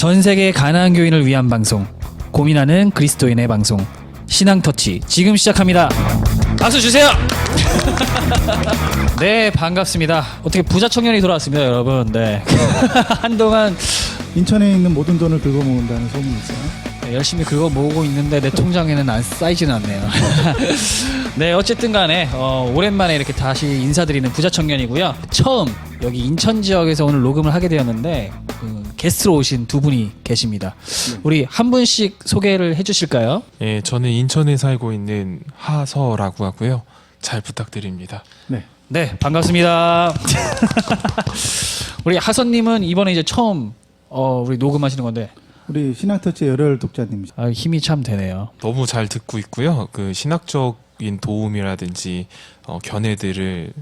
전 세계 가난한 교인을 위한 방송, 고민하는 그리스도인의 방송 신앙터치 지금 시작합니다. 박수 주세요. 네, 반갑습니다. 어떻게 부자 청년이 돌아왔습니다, 여러분. 네. 한동안 인천에 있는 모든 돈을 긁어모은다는 소문이 있어요. 네, 열심히 긁어 모으고 있는데 내 통장에는 쌓이지는 않네요. 네, 어쨌든 간에 오랜만에 이렇게 다시 인사드리는 부자 청년이고요. 처음 여기 인천 지역에서 오늘 녹음을 하게 되었는데 게스트로 오신 두 분이 계십니다. 우리 한 분씩 소개를 해주실까요? 예, 저는 인천에 살고 있는 하서라고 하고요. 잘 부탁드립니다. 네. 네, 반갑습니다. 우리 하선님은 이번에 이제 처음 우리 녹음하시는 건데 우리 신앙터치 열혈 독자님이죠. 힘이 참 되네요. 너무 잘 듣고 있고요. 그 신학적인 도움이라든지 견해들을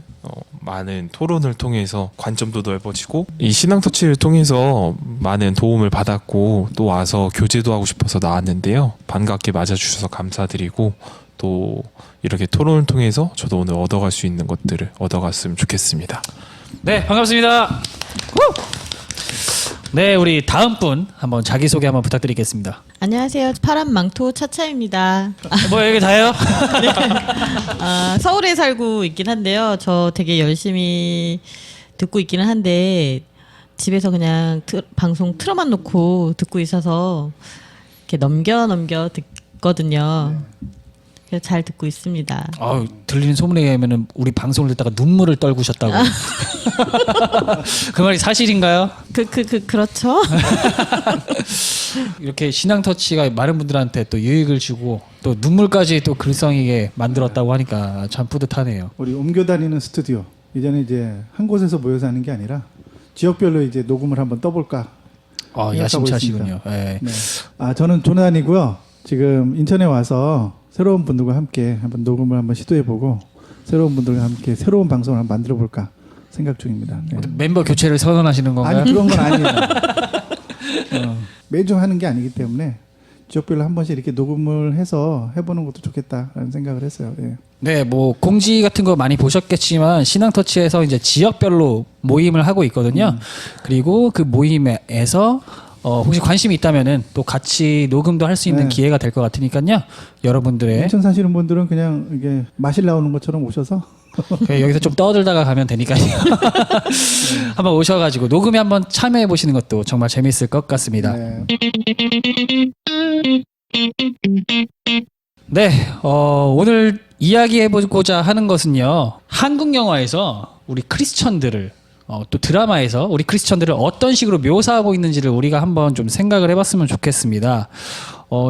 많은 토론을 통해서 관점도 넓어지고 이 신앙터치를 통해서 많은 도움을 받았고 또 와서 교제도 하고 싶어서 나왔는데요. 반갑게 맞아주셔서 감사드리고 또 이렇게 토론을 통해서 저도 오늘 얻어갈 수 있는 것들을 얻어갔으면 좋겠습니다. 네, 반갑습니다. 네, 우리 다음 분 한번 자기소개 한번 부탁드리겠습니다. 안녕하세요. 파란 망토 차차입니다. 뭐 여기 다예요? 네. 서울에 살고 있긴 한데요. 저 되게 열심히 듣고 있기는 한데 집에서 그냥 방송 틀어만 놓고 듣고 있어서 이렇게 넘겨 듣거든요. 그래서 잘 듣고 있습니다. 들리는 소문에 의하면 우리 방송을 듣다가 눈물을 떨구셨다고. 그 말이 사실인가요? 그렇죠. 이렇게 신앙터치가 많은 분들한테 또 유익을 주고 또 눈물까지 또 글썽이게 만들었다고 하니까 참 뿌듯하네요. 우리 옮겨 다니는 스튜디오. 이제는 이제 한 곳에서 모여서 하는 게 아니라 지역별로 이제 녹음을 한번 떠볼까. 야심차시군요. 네. 네. 저는 조난이고요. 지금 인천에 와서 새로운 분들과 함께 한번 녹음을 한번 시도해보고 새로운 분들과 함께 새로운 방송을 한번 만들어볼까 생각 중입니다. 네. 멤버 교체를 선언하시는 건가요? 아니 그런 건 아니에요. 매주 하는 게 아니기 때문에 지역별로 한 번씩 이렇게 녹음을 해서 해보는 것도 좋겠다라는 생각을 했어요. 예. 네, 뭐 공지 같은 거 많이 보셨겠지만 신앙터치에서 이제 지역별로 모임을 하고 있거든요. 그리고 그 모임에서 혹시 관심이 있다면은 또 같이 녹음도 할 수 있는 네. 기회가 될 것 같으니까요. 여러분들의 인천 사시는 분들은 그냥 이게 마실 나오는 것처럼 오셔서 여기서 좀 떠들다가 가면 되니까요. 한번 오셔가지고 녹음에 한번 참여해 보시는 것도 정말 재미있을 것 같습니다. 네. 네, 오늘 이야기해보고자 하는 것은요. 한국 영화에서 우리 크리스천들을 또 드라마에서 우리 크리스천들을 어떤 식으로 묘사하고 있는지를 우리가 한번 좀 생각을 해봤으면 좋겠습니다.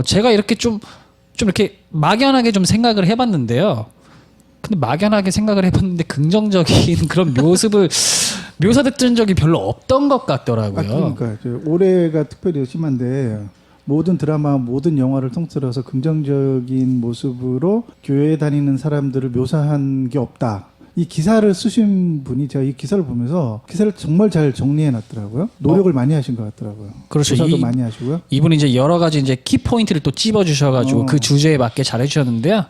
제가 이렇게 좀 이렇게 막연하게 좀 생각을 해봤는데요. 근데 막연하게 생각을 해봤는데 긍정적인 그런 묘사됐던 적이 별로 없던 것 같더라고요. 그러니까 올해가 특별히 심한데 모든 드라마, 모든 영화를 통틀어서 긍정적인 모습으로 교회에 다니는 사람들을 묘사한 게 없다. 이 기사를 쓰신 분이 제가 이 기사를 보면서 기사를 정말 잘 정리해 놨더라고요. 노력을 많이 하신 것 같더라고요. 그렇죠. 조사도 많이 하시고요. 이분이 이제 여러 가지 이제 키 포인트를 또 찝어 주셔가지고 그 주제에 맞게 잘 해주셨는데요.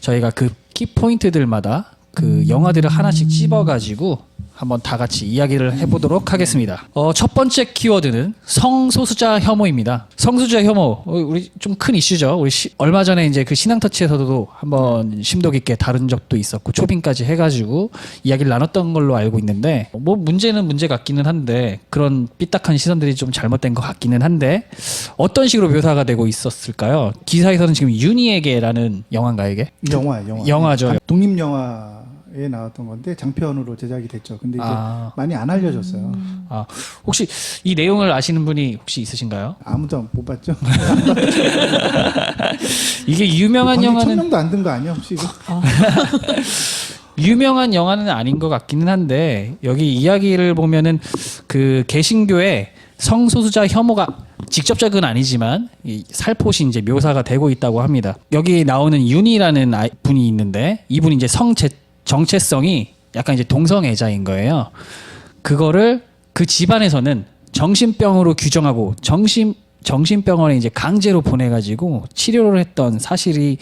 저희가 그 키 포인트들마다 그 영화들을 하나씩 찝어가지고 한번 다 같이 이야기를 해보도록 하겠습니다. 첫 번째 키워드는 성소수자 혐오입니다. 성소수자 혐오, 우리 좀 큰 이슈죠. 우리 얼마 전에 이제 그 신앙터치에서도 한번 심도 깊게 다룬 적도 있었고 초빙까지 해가지고 이야기를 나눴던 걸로 알고 있는데 뭐 문제는 문제 같기는 한데 그런 삐딱한 시선들이 좀 잘못된 것 같기는 한데 어떤 식으로 묘사가 되고 있었을까요? 기사에서는 지금 윤희에게라는 영화인가요 이게? 영화죠. 독립 영화에 나왔던 건데 장편으로 제작이 됐죠. 근데 이제 많이 안 알려졌어요. 혹시 이 내용을 아시는 분이 혹시 있으신가요? 아무도 못 봤죠. 이게 유명한 영화는 1,000명도 안 든 거 아니야 혹시 이거? 유명한 영화는 아닌 것 같기는 한데 여기 이야기를 보면은 그 개신교에 성소수자 혐오가 직접적은 아니지만 이 살포시 이제 묘사가 되고 있다고 합니다. 여기 나오는 윤이라는 분이 있는데 이분이 이제 정체성이 약간 이제 동성애자인 거예요. 그거를 그 집안에서는 정신병으로 규정하고 정신병원에 이제 강제로 보내가지고 치료를 했던 사실이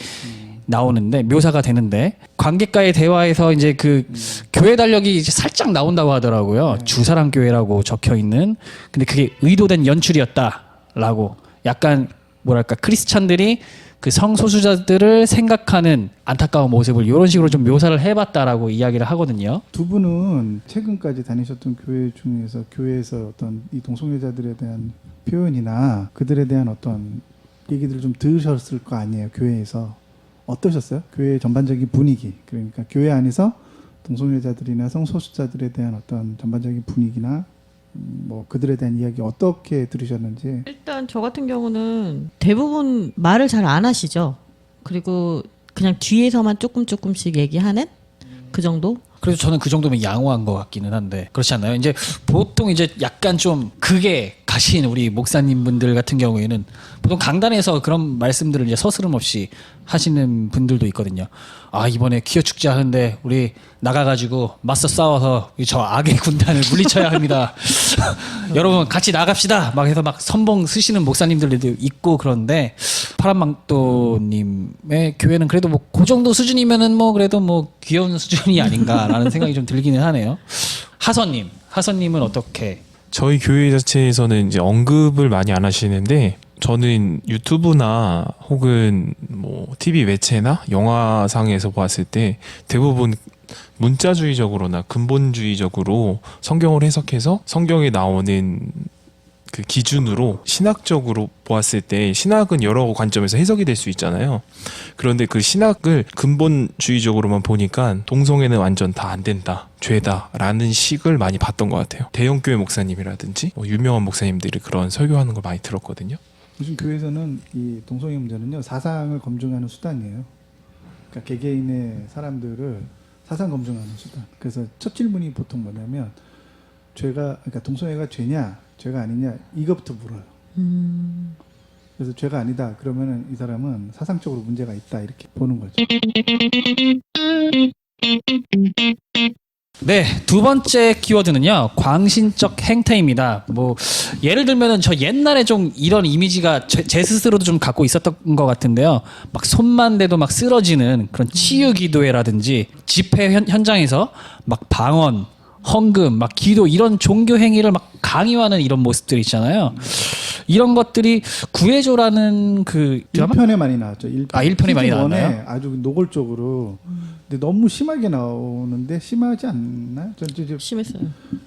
나오는데 묘사가 되는데 관객과의 대화에서 이제 그 교회 달력이 이제 살짝 나온다고 하더라고요. 주사랑 교회라고 적혀 있는. 근데 그게 의도된 연출이었다. 않는다라고 약간 뭐랄까 크리스찬들이 그 성소수자들을 생각하는 안타까운 모습을 이런 식으로 좀 묘사를 해봤다라고 이야기를 하거든요. 두 분은 최근까지 다니셨던 교회 중에서 교회에서 어떤 이 동성애자들에 대한 표현이나 그들에 대한 어떤 얘기들을 좀 들으셨을 거 아니에요. 교회에서 어떠셨어요? 교회 전반적인 분위기, 그러니까 교회 안에서 동성애자들이나 성소수자들에 대한 어떤 전반적인 분위기나 뭐 그들에 대한 이야기 어떻게 들으셨는지. 일단 저 같은 경우는 대부분 말을 잘 안 하시죠. 그리고 그냥 뒤에서만 조금씩 얘기하는 그 정도? 그래서 저는 그 정도면 양호한 것 같기는 한데 그렇지 않나요? 이제 보통 이제 약간 좀 극에 가신 우리 목사님 분들 같은 경우에는 보통 강단에서 그런 말씀들을 이제 서스럼 없이 하시는 분들도 있거든요. 아 이번에 퀴어 축제 하는데 우리 나가가지고 맞서 싸워서 저 악의 군단을 물리쳐야 합니다. 여러분 같이 나갑시다. 막 해서 막 선봉 쓰시는 목사님들도 있고 그런데 파란망토님의 교회는 그래도 뭐 그 정도 수준이면은 뭐 그래도 뭐 귀여운 수준이 아닌가라는 생각이 좀 들기는 하네요. 하선님은 어떻게? 저희 교회 자체에서는 이제 언급을 많이 안 하시는데 저는 유튜브나 혹은 뭐 TV 매체나 영화상에서 봤을 때 대부분 문자주의적으로나 근본주의적으로 성경을 해석해서 성경에 나오는 그 기준으로 신학적으로 보았을 때 신학은 여러 관점에서 해석이 될 수 있잖아요. 그런데 그 신학을 근본주의적으로만 보니까 동성애는 완전 다 안 된다, 죄다라는 식을 많이 봤던 것 같아요. 대형교회 목사님이라든지 뭐 유명한 목사님들이 그런 설교하는 걸 많이 들었거든요. 요즘 교회에서는 이 동성애 문제는요 사상을 검증하는 수단이에요. 그러니까 개개인의 사람들을 사상 검증하는 수단. 그래서 첫 질문이 보통 뭐냐면 그러니까 동성애가 죄냐 죄가 아니냐 이것부터 물어요. 그래서 죄가 아니다 그러면은 이 사람은 사상적으로 문제가 있다 이렇게 보는 거죠. 네, 두 번째 키워드는요. 광신적 행태입니다. 뭐 예를 들면은 저 옛날에 좀 이런 이미지가 제 스스로도 좀 갖고 있었던 것 같은데요. 막 손만 대도 막 쓰러지는 그런 치유 기도회라든지 집회 현장에서 막 방언, 헌금, 막 기도 이런 종교 행위를 막 강요하는 이런 모습들 있잖아요. 이런 것들이 구해줘라는 그 드라마? 1편에 많이 나왔죠. 1편에 많이 나왔나요? 아주 노골적으로. 근데 너무 심하게 나오는데 심하지 않나요? 전 이제 심했어요.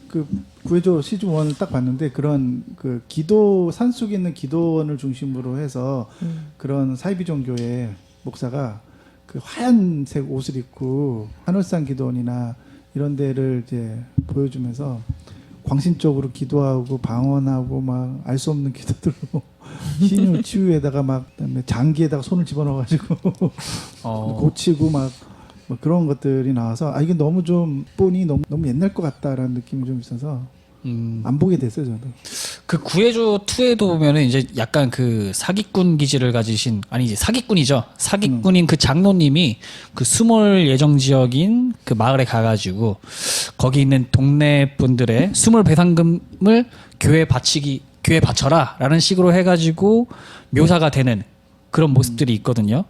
그 구해줘 시즌 1을 딱 봤는데 그런 그 기도 산속에 있는 기도원을 중심으로 해서 그런 사이비 종교의 목사가 그 하얀색 옷을 입고 하늘산 기도원이나 이런 데를 이제 보여주면서 광신적으로 기도하고 방언하고 막 알 수 없는 기도들로 신유 치유에다가 막 그다음에 장기에다가 손을 집어넣어가지고 고치고 막 그런 것들이 나와서 이게 너무 좀 본이 너무 옛날 것 같다라는 느낌이 좀 있어서 안 보게 됐어요 저도. 그 구해줘 2에도 보면은 이제 약간 그 사기꾼 기질을 가지신 이제 사기꾼이죠. 사기꾼인 그 장로님이 그 수몰 예정 지역인 그 마을에 가가지고 거기 있는 동네 분들의 수몰 배상금을 교회에 바쳐라라는 식으로 해가지고 묘사가 되는 그런 모습들이 있거든요.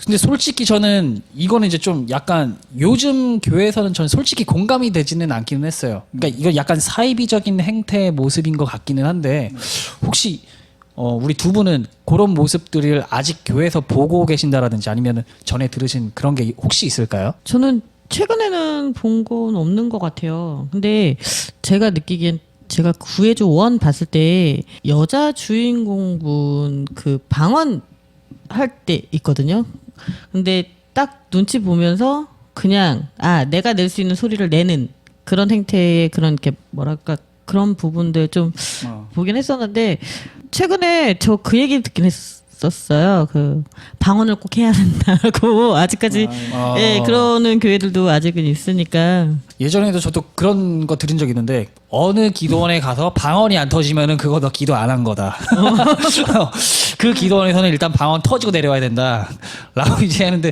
근데 솔직히 저는 이거는 이제 좀 약간 요즘 교회에서는 저는 솔직히 공감이 되지는 않기는 했어요. 그러니까 이건 약간 사이비적인 행태의 모습인 것 같기는 한데 혹시 우리 두 분은 그런 모습들을 아직 교회에서 보고 계신다라든지 아니면 전에 들으신 그런 게 혹시 있을까요? 저는 최근에는 본 건 없는 것 같아요. 근데 제가 느끼기엔 제가 구해줘 1 봤을 때 여자 주인공분 그 방언 할 때 있거든요. 근데 딱 눈치 보면서 그냥 내가 낼 수 있는 소리를 내는 그런 행태의 그런 게 뭐랄까 그런 부분들 좀 보긴 했었는데 최근에 저 그 얘기 듣긴 했었어요. 그 방언을 꼭 해야 된다고 아직까지 그러는 교회들도 아직은 있으니까. 예전에도 저도 그런 거 들은 적 있는데 어느 기도원에 가서 방언이 안 터지면은 그거 너 기도 안 한 거다. 그 기도원에서는 일단 방언 터지고 내려와야 된다. 라고 이제 하는데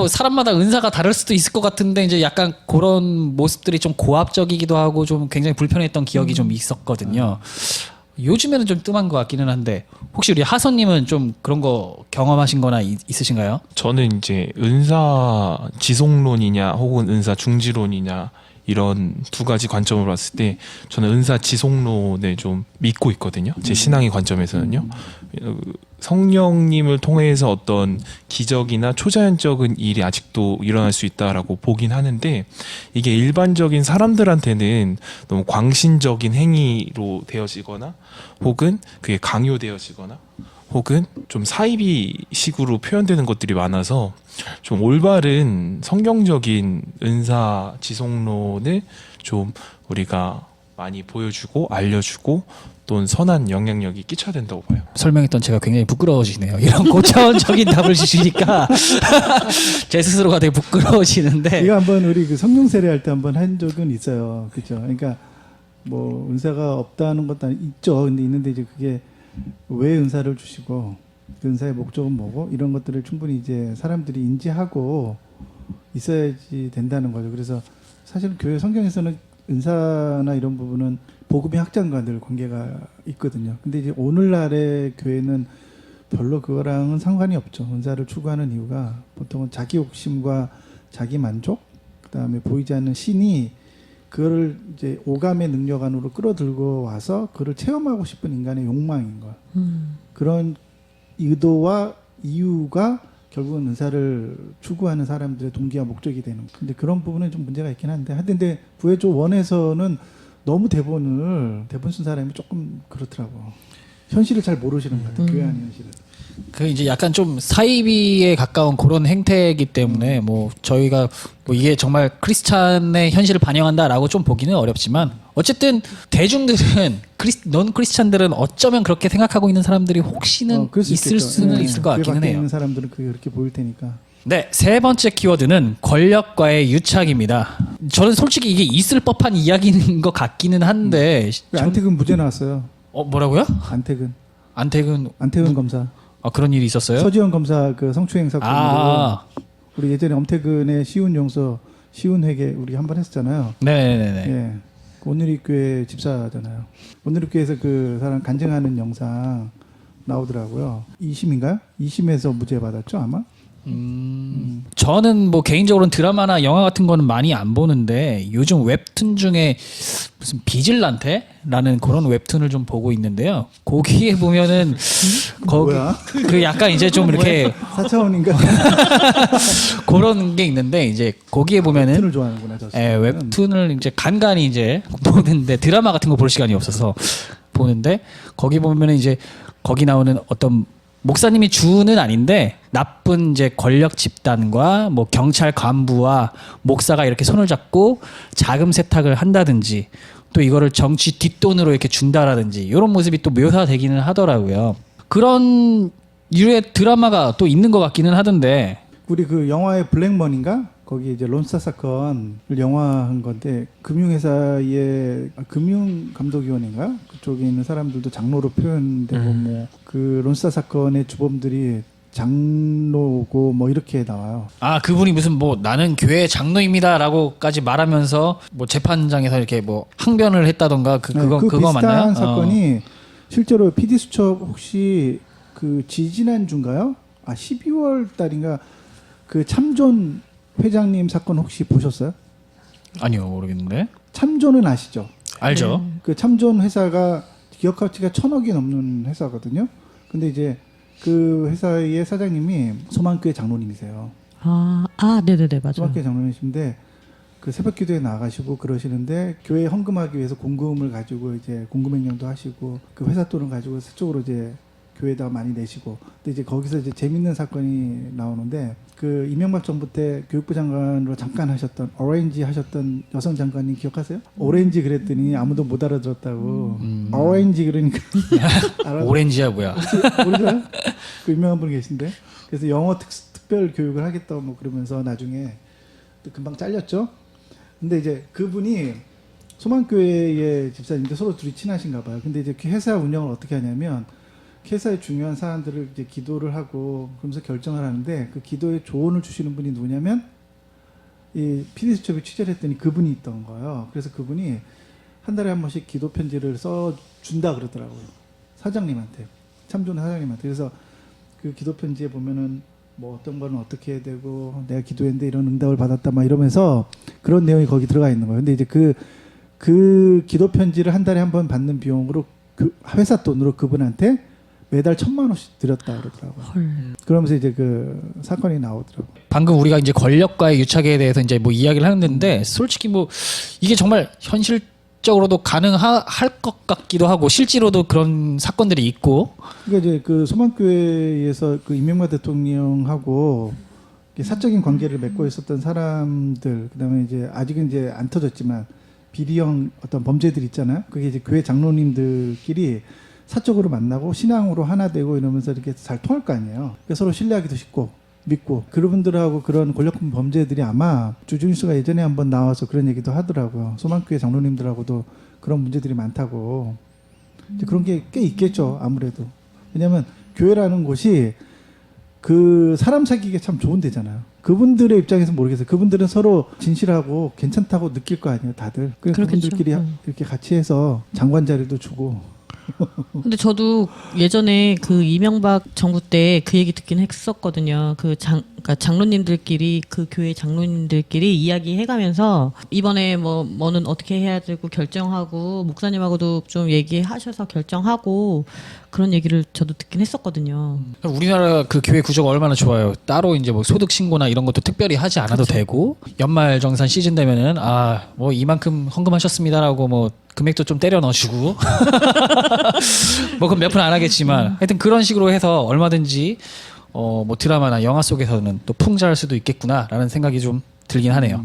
사람마다 은사가 다를 수도 있을 것 같은데 이제 약간 그런 모습들이 좀 고압적이기도 하고 좀 굉장히 불편했던 기억이 좀 있었거든요. 요즘에는 좀 뜸한 것 같기는 한데 혹시 우리 하선님은 좀 그런 거 경험하신 거나 있으신가요? 저는 이제 은사 지속론이냐 혹은 은사 중지론이냐 이런 두 가지 관점으로 봤을 때 저는 은사 지속론을 좀 믿고 있거든요. 제 신앙의 관점에서는요. 성령님을 통해서 어떤 기적이나 초자연적인 일이 아직도 일어날 수 있다라고 보긴 하는데 이게 일반적인 사람들한테는 너무 광신적인 행위로 되어지거나 혹은 그게 강요되어지거나 혹은 좀 사이비식으로 표현되는 것들이 많아서 좀 올바른 성경적인 은사 지속론을 좀 우리가 많이 보여주고 알려주고 또는 선한 영향력이 끼쳐야 된다고 봐요. 설명했던 제가 굉장히 부끄러워지네요. 이런 고차원적인 답을 주시니까 제 스스로가 되게 부끄러워지는데. 이거 한번 우리 그 성령 세례할 때 한번 한 적은 있어요. 그렇죠? 그러니까 뭐 은사가 없다는 것도 있죠. 근데 있는데 이제 그게 왜 은사를 주시고 그 은사의 목적은 뭐고 이런 것들을 충분히 이제 사람들이 인지하고 있어야지 된다는 거죠. 그래서 사실은 교회 성경에서는 은사나 이런 부분은 복음의 확장과 늘 관계가 있거든요. 근데 이제 오늘날의 교회는 별로 그거랑은 상관이 없죠. 은사를 추구하는 이유가 보통은 자기 욕심과 자기 만족, 그다음에 보이지 않는 신이 그거를 이제 오감의 능력 안으로 끌어들고 와서 그를 체험하고 싶은 인간의 욕망인 거야. 그런 의도와 이유가 결국은 은사를 추구하는 사람들의 동기와 목적이 되는 거예요. 근데 그런 부분은 좀 문제가 있긴 한데 근데 부회조 1에서는 너무 대본 쓴 사람이 조금 그렇더라고. 현실을 잘 모르시는 것 같아요. 교회 안의 현실을. 그 이제 약간 좀 사이비에 가까운 그런 행태이기 때문에 뭐 저희가 뭐 이게 정말 크리스찬의 현실을 반영한다라고 좀 보기는 어렵지만 어쨌든 대중들은 넌 크리스찬들은 어쩌면 그렇게 생각하고 있는 사람들이 혹시는 그럴 수 있을 있겠죠. 수는 있을 것 교회 같기는 밖에 해요. 있는 사람들은 그게 그렇게 보일 테니까. 네, 세 번째 키워드는 권력과의 유착입니다. 저는 솔직히 이게 있을 법한 이야기인 것 같기는 한데 왜 안태근 무죄 나왔어요? 뭐라고요? 안태근 안태근 검사. 그런 일이 있었어요? 서지현 검사 그 성추행 사건으로 우리 예전에 엄태근의 시운 용서 시운 회계 우리 한번 했었잖아요. 네네네. 예. 온누리교회 집사잖아요. 온누리교회에서 그 사람 간증하는 영상 나오더라고요. 2심인가요? 2심에서 무죄 받았죠 아마? 저는 뭐 개인적으로는 드라마나 영화 같은 거는 많이 안 보는데 요즘 웹툰 중에 무슨 비질란테라는 그런 웹툰을 좀 보고 있는데요. 거기에 보면은 거기 뭐야? 그 약간 이제 좀 이렇게 4차원인가? 그런 게 있는데 이제 거기에 보면은 웹툰을 좋아하는구나 저. 웹툰을 이제 간간히 이제 보는데 드라마 같은 거 볼 시간이 없어서 보는데 거기 보면은 이제 거기 나오는 어떤 목사님이 주는 아닌데 나쁜 이제 권력 집단과 뭐 경찰 간부와 목사가 이렇게 손을 잡고 자금 세탁을 한다든지 또 이거를 정치 뒷돈으로 이렇게 준다라든지 이런 모습이 또 묘사되기는 하더라고요. 그런 유의 드라마가 또 있는 것 같기는 하던데. 우리 그 영화의 블랙머니인가? 거기 이제 론스타 사건을 영화한 건데 금융회사의 금융감독위원회인가? 그쪽에 있는 사람들도 장로로 표현되고 뭐 그 론스타 사건의 주범들이 장로고 뭐 이렇게 나와요. 그분이 무슨 뭐 나는 교회 장로입니다라고까지 말하면서 뭐 재판장에서 이렇게 뭐 항변을 했다던가 그거 비슷한 맞나요? 사건이 실제로 PD 수첩 혹시 그 지지난주인가요? 12월 달인가 그 참존 회장님 사건 혹시 보셨어요? 아니요, 모르겠는데. 참존은 아시죠? 알죠. 그 참존 회사가 기업 가치가 1,000억이 넘는 회사거든요. 근데 이제 그 회사의 사장님이 소망교회 장로님이세요. 네네네 맞아요. 소망교회 장로님이신데 그 새벽 기도에 나가시고 그러시는데 교회 헌금하기 위해서 공금을 가지고 이제 공금 행령도 하시고 그 회사 돈을 가지고 서쪽으로 이제 교회에다 많이 내시고 근데 이제 거기서 이제 재밌는 사건이 나오는데 그 이명박 정부 때 교육부 장관으로 잠깐 하셨던 오렌지 하셨던 여성 장관님 기억하세요? 오렌지 그랬더니 아무도 못 알아들었다고. 오렌지 그러니까 오렌지야 뭐야? 모르세요? 그 유명한 분 계신데 그래서 영어 특별 교육을 하겠다 뭐 그러면서 나중에 또 금방 잘렸죠. 근데 이제 그분이 소망교회의 집사님인데 서로 둘이 친하신가 봐요. 근데 이제 그 회사 운영을 어떻게 하냐면 회사의 중요한 사안들을 이제 기도를 하고 그러면서 결정을 하는데 그 기도에 조언을 주시는 분이 누구냐면 이 PD수첩에 취재를 했더니 그분이 있던 거예요. 그래서 그분이 한 달에 한 번씩 기도 편지를 써 준다 그러더라고요. 사장님한테 참존 사장님한테. 그래서 그 기도 편지에 보면은 뭐 어떤 거는 어떻게 해야 되고 내가 기도했는데 이런 응답을 받았다 막 이러면서 그런 내용이 거기 들어가 있는 거예요. 근데 이제 그 기도 편지를 한 달에 한 번 받는 비용으로 그 회사 돈으로 그분한테 매달 1,000만 원씩 드렸다 그러더라고요. 그러면서 이제 그 사건이 나오더라고요. 방금 우리가 이제 권력과의 유착에 대해서 이제 뭐 이야기를 했는데 솔직히 뭐 이게 정말 현실적으로도 가능할 것 같기도 하고 실제로도 그런 사건들이 있고. 그러니까 이제 그 소망교회에서 그 이명박 대통령하고 이렇게 사적인 관계를 맺고 있었던 사람들, 그다음에 이제 아직은 이제 안 터졌지만 비리형 어떤 범죄들 있잖아요. 그게 이제 교회 장로님들끼리 사적으로 만나고 신앙으로 하나 되고 이러면서 이렇게 잘 통할 거 아니에요. 그러니까 서로 신뢰하기도 쉽고 믿고 그분들하고 그런 권력형 범죄들이 아마 주중수가 예전에 한번 나와서 그런 얘기도 하더라고요. 소망교회 장로님들하고도 그런 문제들이 많다고. 이제 그런 게 꽤 있겠죠. 아무래도. 왜냐하면 교회라는 곳이 그 사람 사귀기가 참 좋은 데잖아요. 그분들의 입장에서 모르겠어요. 그분들은 서로 진실하고 괜찮다고 느낄 거 아니에요, 다들. 그분들끼리 이렇게 같이 해서 장관 자리도 주고. 근데 저도 예전에 그 이명박 정부 때 그 얘기 듣긴 했었거든요. 그러니까 장로님들끼리 그 교회 장로님들끼리 이야기해가면서 이번에 뭐는 어떻게 해야 되고 결정하고 목사님하고도 좀 얘기하셔서 결정하고 그런 얘기를 저도 듣긴 했었거든요. 우리나라 그 교회 구조가 얼마나 좋아요. 따로 이제 뭐 소득 신고나 이런 것도 특별히 하지 않아도 되고 연말 정산 시즌 되면은 뭐 이만큼 헌금하셨습니다라고 뭐 금액도 좀 때려 넣어주고 뭐 그럼 몇 푼 안 하겠지만 하여튼 그런 식으로 해서 얼마든지 뭐 드라마나 영화 속에서는 또 풍자할 수도 있겠구나라는 생각이 좀 들긴 하네요.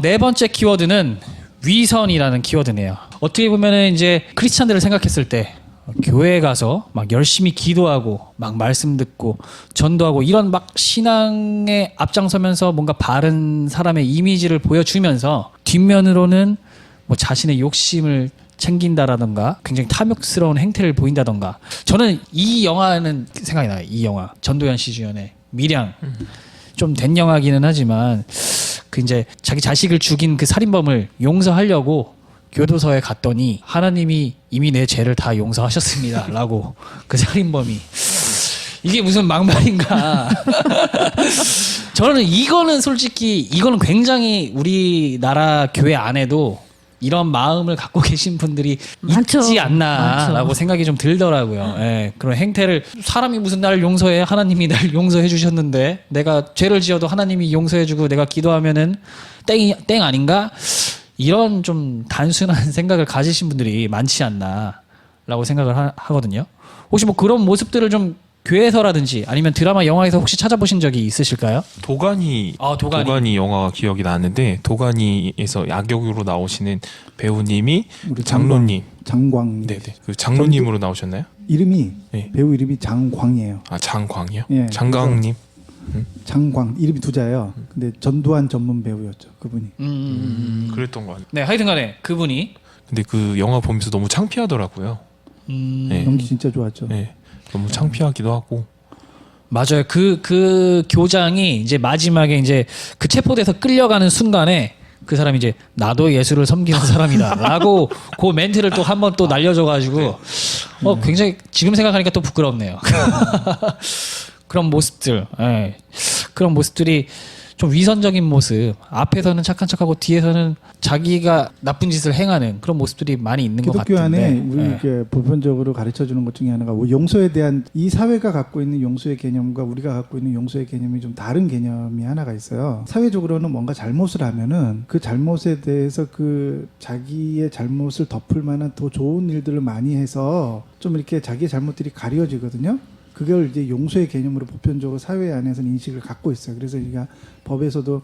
네 번째 키워드는 위선이라는 키워드네요. 어떻게 보면은 이제 크리스찬들을 생각했을 때 교회에 가서 막 열심히 기도하고 막 말씀 듣고 전도하고 이런 막 신앙에 앞장서면서 뭔가 바른 사람의 이미지를 보여주면서 뒷면으로는 뭐 자신의 욕심을 챙긴다라던가 굉장히 탐욕스러운 행태를 보인다던가. 저는 이 영화는 생각이 나요. 이 영화 전도연 씨 주연의 미량. 좀 된 영화기는 하지만 그 이제 자기 자식을 죽인 그 살인범을 용서하려고 교도소에 갔더니 하나님이 이미 내 죄를 다 용서하셨습니다라고 그 살인범이. 이게 무슨 막말인가. 저는 이거는 솔직히 이거는 굉장히 우리나라 교회 안에도 이런 마음을 갖고 계신 분들이 많죠. 있지 않나라고 많죠. 생각이 좀 들더라고요. 예, 그런 행태를 사람이 무슨 나를 용서해? 하나님이 날 용서해 주셨는데 내가 죄를 지어도 하나님이 용서해 주고 내가 기도하면은 땡 아닌가? 이런 좀 단순한 생각을 가지신 분들이 많지 않나라고 생각을 하거든요. 혹시 뭐 그런 모습들을 좀 교회에서라든지 아니면 드라마 영화에서 혹시 찾아보신 적이 있으실까요? 도가니 영화가 기억이 나는데 도가니에서 야격으로 나오시는 배우님이 우리 장로님, 장광. 네네, 그 장로님으로 나오셨나요? 이름이 네. 배우 이름이 장광이에요. 아 장광이요? 예, 장광님. 장광 이름이 두 자예요. 근데 전두환 전문 배우였죠, 그분이. 그랬던 것 같아요. 네, 하여튼간에 그분이 근데 그 영화 보면서 너무 창피하더라고요. 네. 연기 진짜 좋았죠. 네. 너무 창피하기도 하고. 맞아요. 그 교장이 이제 마지막에 이제 그 체포돼서 끌려가는 순간에 그 사람이 이제 나도 예수를 섬기는 사람이다라고 그 멘트를 또 한 번 또 날려줘가지고 굉장히 지금 생각하니까 또 부끄럽네요. 그런 모습들, 예. 그런 모습들이 좀 위선적인 모습. 앞에서는 착한 척하고 뒤에서는 자기가 나쁜 짓을 행하는 그런 모습들이 많이 있는 것 기독교 같은데. 안에 우리 예. 이렇게 보편적으로 가르쳐 주는 것 중에 하나가 용서에 대한 이 사회가 갖고 있는 용서의 개념과 우리가 갖고 있는 용서의 개념이 좀 다른 개념이 하나가 있어요. 사회적으로는 뭔가 잘못을 하면은 그 잘못에 대해서 그 자기의 잘못을 덮을 만한 더 좋은 일들을 많이 해서 좀 이렇게 자기의 잘못들이 가려지거든요. 그걸 이제 용서의 개념으로 보편적으로 사회 안에서는 인식을 갖고 있어요. 그래서 우리가 법에서도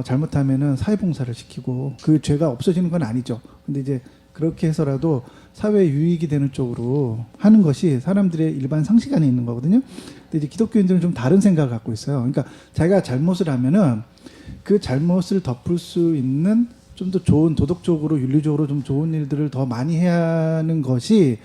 잘못하면은 사회봉사를 시키고 그 죄가 없어지는 건 아니죠. 근데 이제 그렇게 해서라도 사회 유익이 되는 쪽으로 하는 것이 사람들의 일반 상식 안에 있는 거거든요. 근데 이제 기독교인들은 좀 다른 생각을 갖고 있어요. 그러니까 자기가 잘못을 하면은 그 잘못을 덮을 수 있는 좀 더 좋은 도덕적으로 윤리적으로 좀 좋은 일들을 더 많이 해야 하는 것이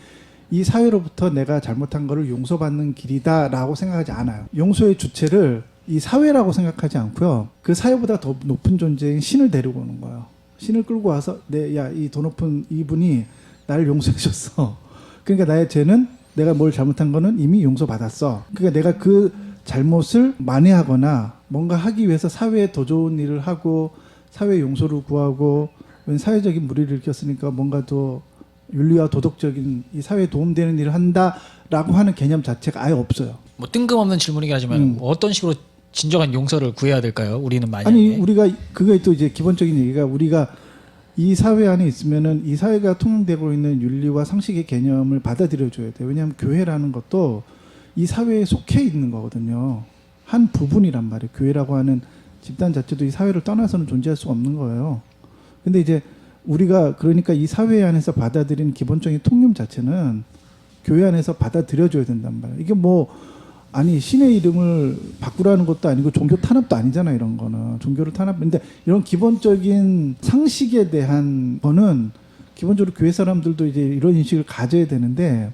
이 사회로부터 내가 잘못한 거를 용서받는 길이다라고 생각하지 않아요. 용서의 주체를 이 사회라고 생각하지 않고요. 그 사회보다 더 높은 존재인 신을 데리고 오는 거예요. 신을 끌고 와서 이 더 높은 이분이 나를 용서해 줬어. 그러니까 나의 죄는 내가 뭘 잘못한 거는 이미 용서받았어. 그러니까 내가 그 잘못을 만회하거나 뭔가 하기 위해서 사회에 더 좋은 일을 하고 사회 용서를 구하고 사회적인 무리를 일으켰으니까 뭔가 더 윤리와 도덕적인 이 사회에 도움되는 일을 한다라고 하는 개념 자체가 아예 없어요. 뭐 뜬금없는 질문이긴 하지만 어떤 식으로 진정한 용서를 구해야 될까요? 우리는 만약에 아니 우리가 그게 또 이제 기본적인 얘기가 우리가 이 사회 안에 있으면은 이 사회가 통용되고 있는 윤리와 상식의 개념을 받아들여줘야 돼요. 왜냐하면 교회라는 것도 이 사회에 속해 있는 거거든요. 한 부분이란 말이에요. 교회라고 하는 집단 자체도 이 사회를 떠나서는 존재할 수가 없는 거예요. 근데 이제 우리가 그러니까 이 사회 안에서 받아들이는 기본적인 통념 자체는 교회 안에서 받아들여줘야 된단 말이에요. 이게 뭐 아니 신의 이름을 바꾸라는 것도 아니고 종교 탄압도 아니잖아. 이런 거는 종교를 탄압인데 이런 기본적인 상식에 대한 거는 기본적으로 교회 사람들도 이제 이런 인식을 가져야 되는데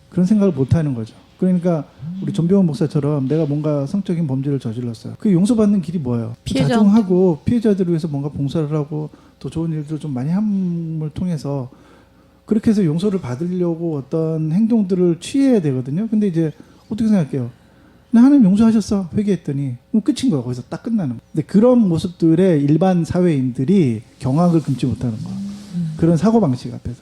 그런 생각을 못 하는 거죠. 그러니까 우리 전병헌 목사처럼 내가 뭔가 성적인 범죄를 저질렀어요. 그 용서받는 길이 뭐예요? 피해자한테. 자중하고 피해자들을 위해서 뭔가 봉사를 하고 더 좋은 일들을 좀 많이 함을 통해서 그렇게 해서 용서를 받으려고 어떤 행동들을 취해야 되거든요. 근데 이제 어떻게 생각해요? 나 하나님 용서하셨어. 회개했더니 그럼 끝인 거야. 거기서 딱 끝나는 거야. 근데 그런 모습들에 일반 사회인들이 경악을 금치 못하는 거야. 그런 사고방식 앞에서.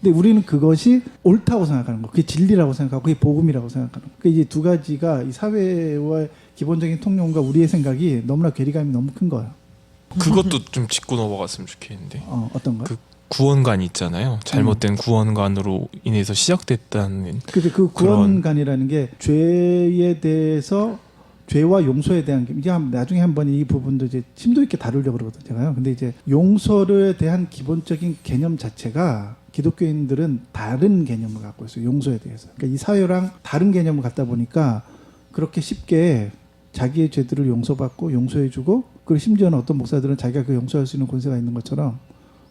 근데 우리는 그것이 옳다고 생각하는 거, 그게 진리라고 생각하고 그게 복음이라고 생각하는 거. 그 이제 두 가지가 이 사회와 기본적인 통념과 우리의 생각이 너무나 괴리감이 너무 큰 거예요. 그것도 좀 짚고 넘어갔으면 좋겠는데. 어떤 거? 그 구원관 있잖아요. 잘못된 구원관으로 인해서 시작됐다는. 그래서 그 구원관이라는 게 죄에 대해서 죄와 용서에 대한 게 이제 나중에 한번 이 부분도 이제 심도 있게 다루려고 그러거든요. 제가요. 근데 이제 용서에 대한 기본적인 개념 자체가 기독교인들은 다른 개념을 갖고 있어요. 용서에 대해서. 그러니까 이 사회랑 다른 개념을 갖다 보니까 그렇게 쉽게 자기의 죄들을 용서받고 용서해주고 그리고 심지어는 어떤 목사들은 자기가 그 용서할 수 있는 권세가 있는 것처럼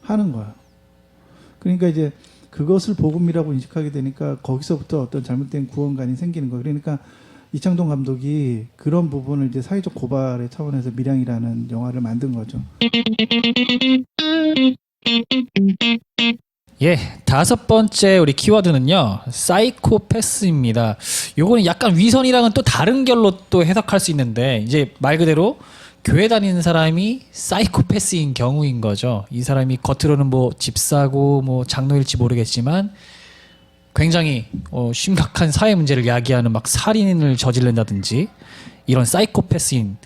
하는 거야. 그러니까 이제 그것을 복음이라고 인식하게 되니까 거기서부터 어떤 잘못된 구원관이 생기는 거예요. 그러니까 이창동 감독이 그런 부분을 이제 사회적 고발의 차원에서 밀양이라는 영화를 만든 거죠. 예, 다섯 번째 우리 키워드는요, 사이코패스입니다. 요거는 약간 위선이랑은 또 다른 결로 또 해석할 수 있는데, 이제 말 그대로 교회 다니는 사람이 사이코패스인 경우인 거죠. 이 사람이 겉으로는 뭐 집사고 뭐 장로일지 모르겠지만 굉장히 심각한 사회 문제를 야기하는 막 살인을 저지른다든지 이런 사이코패스인,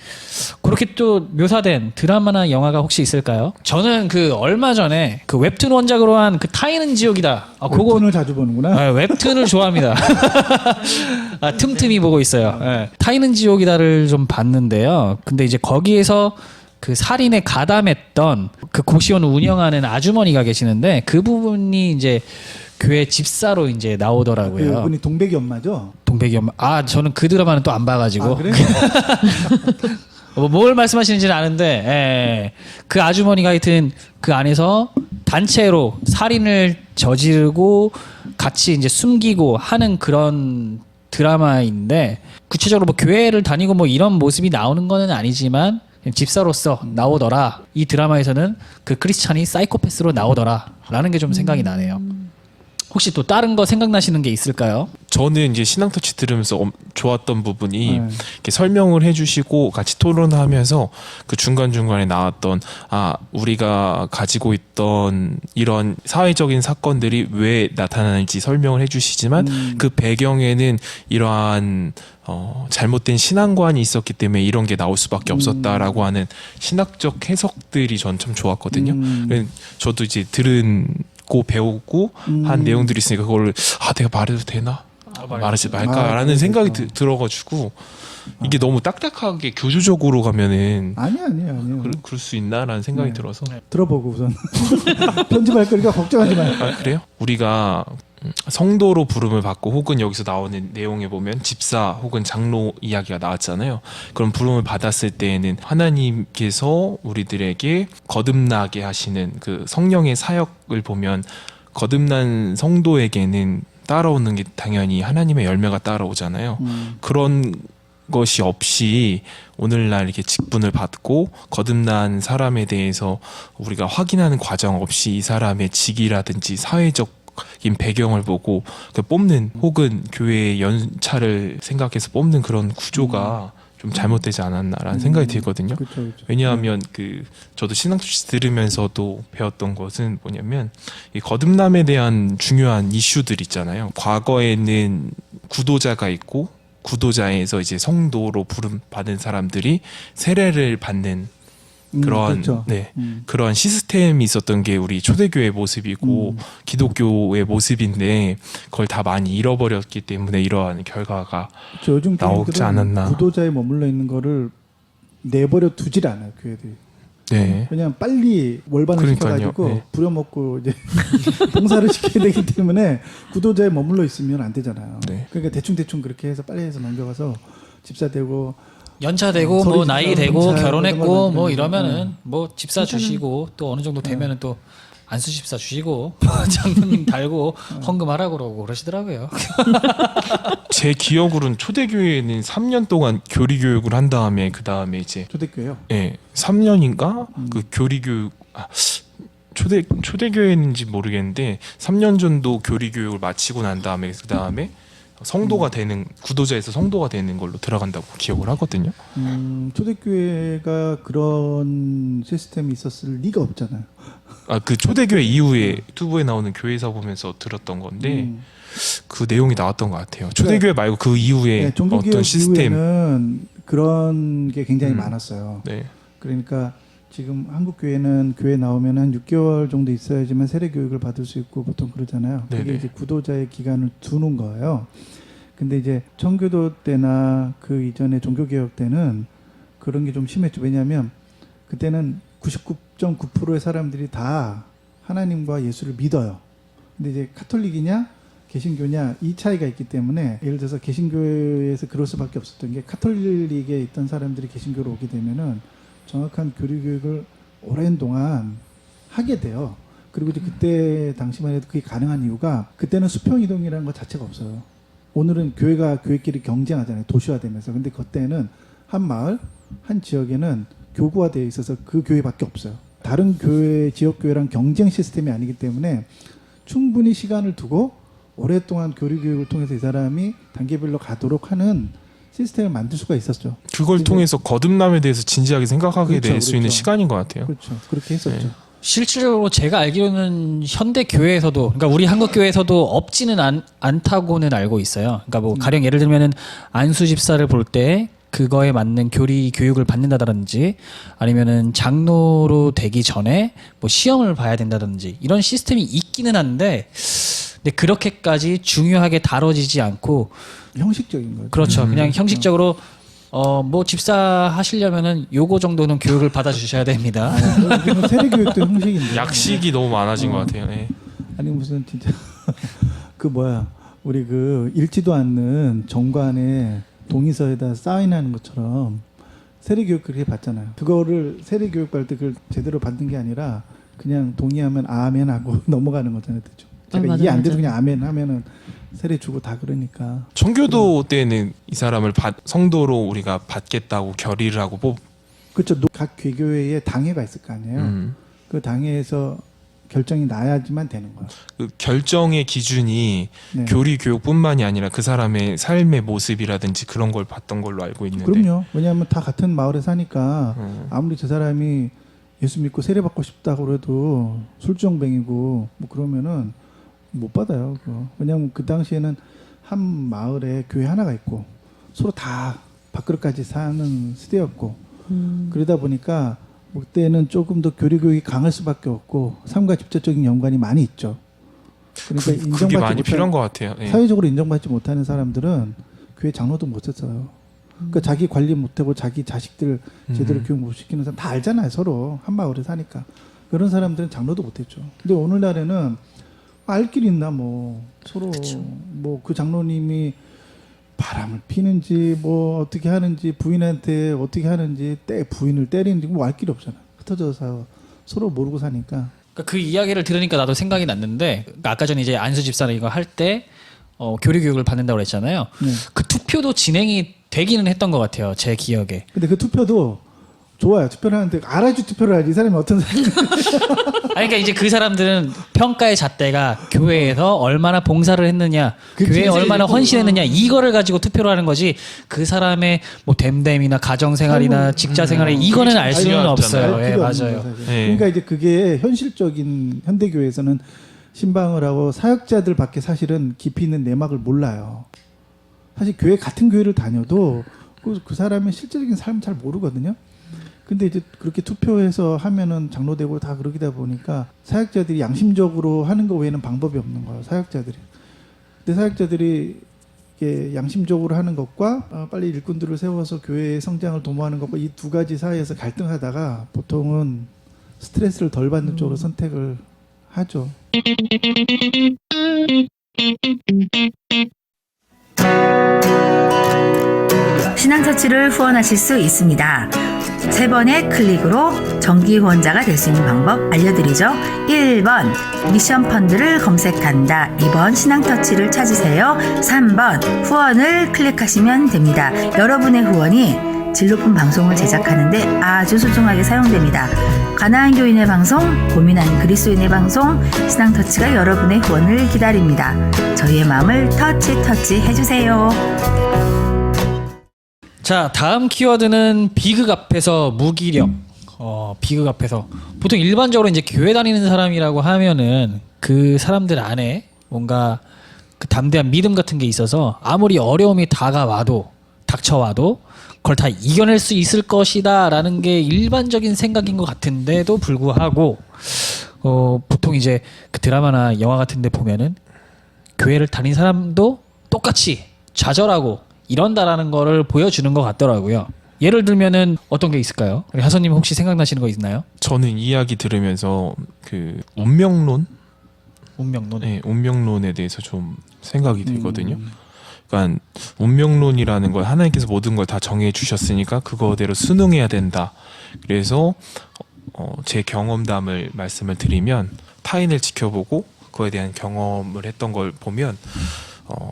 그렇게 또 묘사된 드라마나 영화가 혹시 있을까요? 저는 그 얼마 전에 그 웹툰 원작으로 한 그 타인은 지옥이다. 그거는 자주 보는구나. 웹툰을 좋아합니다. 틈틈이 보고 있어요. 타인은 지옥이다를 좀 봤는데요. 근데 이제 거기에서 그 살인에 가담했던 그 고시원을 운영하는 아주머니가 계시는데 그 부분이 이제 교회 집사로 이제 나오더라고요. 그분이 동백이 엄마죠? 동백이 엄마. 저는 그 드라마는 또 안 봐가지고. 그래? 뭘 말씀하시는지는 아는데, 그 아주머니가 하여튼 그 안에서 단체로 살인을 저지르고 같이 이제 숨기고 하는 그런 드라마인데, 구체적으로 뭐 교회를 다니고 뭐 이런 모습이 나오는 거는 아니지만 그냥 집사로서 나오더라. 이 드라마에서는 그 크리스찬이 사이코패스로 나오더라라는 게 좀 생각이 나네요. 혹시 또 다른 거 생각나시는 게 있을까요? 저는 이제 신앙터치 들으면서 좋았던 부분이 네. 이렇게 설명을 해주시고 같이 토론하면서 그 중간중간에 나왔던 우리가 가지고 있던 이런 사회적인 사건들이 왜 나타나는지 설명을 해주시지만 그 배경에는 이러한 잘못된 신앙관이 있었기 때문에 이런 게 나올 수밖에 없었다라고 하는 신학적 해석들이 전 참 좋았거든요. 저도 이제 고 배우고 한 내용들이 있으니까 그걸 내가 말해도 되나? 말하지 말까라는 생각이 들어가지고 이게 너무 딱딱하게 교조적으로 가면은 아니요. 그럴 수 있나라는 생각이 들어서. 들어보고 우선 편집할 거니까 걱정하지 마요. 그래요? 우리가 성도로 부름을 받고 혹은 여기서 나오는 내용에 보면 집사 혹은 장로 이야기가 나왔잖아요. 그런 부름을 받았을 때에는 하나님께서 우리들에게 거듭나게 하시는 그 성령의 사역을 보면 거듭난 성도에게는 따라오는 게 당연히 하나님의 열매가 따라오잖아요. 그런 것이 없이 오늘날 이렇게 직분을 받고 거듭난 사람에 대해서 우리가 확인하는 과정 없이 이 사람의 직이라든지 사회적 신학적인 배경을 보고 그 뽑는 혹은 교회의 연차를 생각해서 뽑는 그런 구조가 좀 잘못되지 않았나라는 생각이 들거든요. 그렇죠. 왜냐하면 저도 신학식 들으면서도 배웠던 것은 뭐냐면 이 거듭남에 대한 중요한 이슈들 있잖아요. 과거에는 구도자가 있고 구도자에서 이제 성도로 부름 받은 사람들이 세례를 받는 그러한 그렇죠. 그러한 시스템이 있었던 게 우리 초대교회 모습이고 기독교의 모습인데 그걸 다 많이 잃어버렸기 때문에 이러한 결과가 요즘 나오지 교회들은 않았나. 구도자에 머물러 있는 거를 내버려 두질 않아요, 교회들이. 네. 왜냐하면 빨리 월반을 그러니까요. 시켜가지고 네. 부려먹고 이제 봉사를 시켜야 되기 때문에 구도자에 머물러 있으면 안 되잖아요. 네. 그러니까 대충 그렇게 해서 빨리 해서 넘겨가서 집사 되고 연차 되고 서류 뭐 나이 집사, 되고 검사 결혼했고 이런 거 뭐 만드는 이러면은 뭐 집사 주시고 또 어느 정도 되면은 또 안수 집사 주시고 장로님 달고 헌금하라고 그러고 그러시더라고요. 제 기억으로는 초대교회는 3년 동안 교리 교육을 한 다음에 그 다음에 이제 초대교회요. 3년인가 그 교리 교육 초대교회인지 모르겠는데 3년 정도 교리 교육을 마치고 난 다음에 그 다음에 성도가 되는 구도자에서 성도가 되는 걸로 들어간다고 기억을 하거든요. 초대교회가 그런 시스템이 있었을 리가 없잖아요. 그 초대교회 이후에 투브에 나오는 교회사 보면서 들었던 건데 그 내용이 나왔던 것 같아요. 초대교회 말고 그 이후에 네, 종교개혁 어떤 시스템. 이후에는 그런 게 굉장히 많았어요. 네. 그러니까 지금 한국 교회는 교회 나오면 한 6개월 정도 있어야지만 세례 교육을 받을 수 있고 보통 그러잖아요. 그게 네네. 이제 구도자의 기간을 두는 거예요. 근데 이제 청교도 때나 그 이전에 종교개혁 때는 그런 게 좀 심했죠. 왜냐하면 그때는 99.9%의 사람들이 다 하나님과 예수를 믿어요. 근데 이제 카톨릭이냐 개신교냐 이 차이가 있기 때문에 예를 들어서 개신교에서 그럴 수밖에 없었던 게 카톨릭에 있던 사람들이 개신교로 오게 되면은 정확한 교리 교육을 오랜 동안 하게 돼요. 그리고 이제 그때 당시만 해도 그게 가능한 이유가 그때는 수평 이동이라는 것 자체가 없어요. 오늘은 교회가 교회끼리 경쟁하잖아요. 도시화되면서. 근데 그때는 한 마을, 한 지역에는 교구화되어 있어서 그 교회밖에 없어요. 다른 교회, 지역교회랑 경쟁 시스템이 아니기 때문에 충분히 시간을 두고 오랫동안 교리 교육을 통해서 이 사람이 단계별로 가도록 하는 시스템을 만들 수가 있었죠. 그걸 통해서 거듭남에 대해서 진지하게 생각하게 될 수 있는 시간인 것 같아요. 그렇죠. 그렇게 했었죠. 네. 실질적으로 제가 알기로는 현대 교회에서도 그러니까 우리 한국 교회에서도 없지는 않다고는 알고 있어요. 그러니까 뭐 가령 예를 들면은 안수 집사를 볼 때 그거에 맞는 교리 교육을 받는다든지 아니면은 장로로 되기 전에 뭐 시험을 봐야 된다든지 이런 시스템이 있기는 한데 근데 그렇게까지 중요하게 다뤄지지 않고 형식적인 거죠. 그렇죠. 그냥 형식적으로 뭐 집사 하시려면은 요거 정도는 교육을 받아 주셔야 됩니다. 요즘은 세례 교육도 형식인데. 약식이 너무 많아진 것 같아요. 네. 아니 무슨 진짜 그 뭐야 우리 그 읽지도 않는 정관에 동의서에다 사인하는 것처럼 세례 교육 그렇게 받잖아요. 그거를 세례 교육 받을 때 그걸 제대로 받는 게 아니라 그냥 동의하면 아멘 하고 넘어가는 거잖아요, 대충. 제가 맞아요, 이해 안 돼도 맞아요. 그냥 아멘 하면은 세례 주고 다 그러니까. 청교도 때는 이 사람을 성도로 우리가 받겠다고 결의를 하고 그렇죠. 각 개교회에 당회가 있을 거 아니에요. 그 당회에서 결정이 나야지만 되는 거야. 그 결정의 기준이 네. 교리 교육뿐만이 아니라 그 사람의 삶의 모습이라든지 그런 걸 봤던 걸로 알고 있는데. 그럼요. 왜냐하면 다 같은 마을에 사니까 아무리 저 사람이 예수 믿고 세례 받고 싶다고 그래도 술주정뱅이고 뭐 그러면은 못 받아요. 그거. 왜냐하면 그 당시에는 한 마을에 교회 하나가 있고 서로 다 밥그릇까지 사는 시대였고 그러다 보니까 뭐 그때는 조금 더 교리 교육이 강할 수밖에 없고 삶과 직접적인 연관이 많이 있죠. 그러니까 그게 많이 못하는, 필요한 것 같아요. 네. 사회적으로 인정받지 못하는 사람들은 교회 장로도 못 했어요. 그러니까 자기 관리 못하고 자기 자식들 제대로 교육 못 시키는 사람 다 알잖아요. 서로 한 마을에 사니까 그런 사람들은 장로도 못했죠. 근데 오늘날에는 알 길 있나 뭐 서로 뭐 그 장로님이 바람을 피는지 뭐 어떻게 하는지 부인한테 어떻게 하는지 부인을 때리는지 뭐 알 길이 없잖아. 흩어져서 서로 모르고 사니까. 그러니까 그 이야기를 들으니까 나도 생각이 났는데 그러니까 아까 전에 이제 안수 집사는 이거 할 때 교리 교육을 받는다고 그랬잖아요. 네. 그 투표도 진행이 되기는 했던 것 같아요. 제 기억에. 근데 그 투표도 좋아요. 투표를 하는데 알아야지 투표를 하지. 이 사람이 어떤 사람이 아니, 그러니까 이제 그 사람들은 평가의 잣대가 교회에서 얼마나 봉사를 했느냐, 그치, 교회에 그치, 얼마나 그치. 헌신했느냐 이거를 가지고 투표를 하는 거지. 그 사람의 뭐 댐댐이나 가정생활이나 직자생활이 이거는 알 수는 중요하잖아요. 없어요. 알 예, 필요 없는 맞아요. 거예요, 사실. 네. 그러니까 이제 그게 현실적인 현대교회에서는 신방을 하고 사역자들밖에 사실은 깊이 있는 내막을 몰라요. 사실 교회 같은 교회를 다녀도 그 사람의 실제적인 삶을 잘 모르거든요. 근데 이제 그렇게 투표해서 하면은 장로되고 다 그러기다 보니까 사역자들이 양심적으로 하는 거 외에는 방법이 없는 거예요. 사역자들이. 근데 사역자들이 이게 양심적으로 하는 것과 빨리 일꾼들을 세워서 교회의 성장을 도모하는 것과 이 두 가지 사이에서 갈등하다가 보통은 스트레스를 덜 받는 쪽으로 선택을 하죠. 신앙처치를 후원하실 수 있습니다. 3번의 클릭으로 정기 후원자가 될 수 있는 방법 알려드리죠. 1번 미션 펀드를 검색한다. 2번 신앙터치를 찾으세요. 3번 후원을 클릭하시면 됩니다. 여러분의 후원이 질 높은 방송을 제작하는데 아주 소중하게 사용됩니다. 가나안 교인의 방송, 고민하는 그리스도인의 방송, 신앙터치가 여러분의 후원을 기다립니다. 저희의 마음을 터치 해주세요. 자, 다음 키워드는 비극 앞에서 무기력. 비극 앞에서 보통 일반적으로 이제 교회 다니는 사람이라고 하면은 그 사람들 안에 뭔가 그 담대한 믿음 같은 게 있어서 아무리 어려움이 닥쳐와도 그걸 다 이겨낼 수 있을 것이다라는 게 일반적인 생각인 것 같은데도 불구하고 보통 이제 그 드라마나 영화 같은 데 보면은 교회를 다닌 사람도 똑같이 좌절하고 이런다라는 거를 보여주는 것 같더라고요. 예를 들면은 어떤 게 있을까요? 우리 하선님 혹시 생각나시는 거 있나요? 저는 이야기 들으면서 그 운명론, 운명론. 네, 운명론에 대해서 좀 생각이 들거든요. 그러니까 운명론이라는 걸 하나님께서 모든 걸 다 정해 주셨으니까 그거대로 순응해야 된다. 그래서 제 경험담을 말씀을 드리면 타인을 지켜보고 그거에 대한 경험을 했던 걸 보면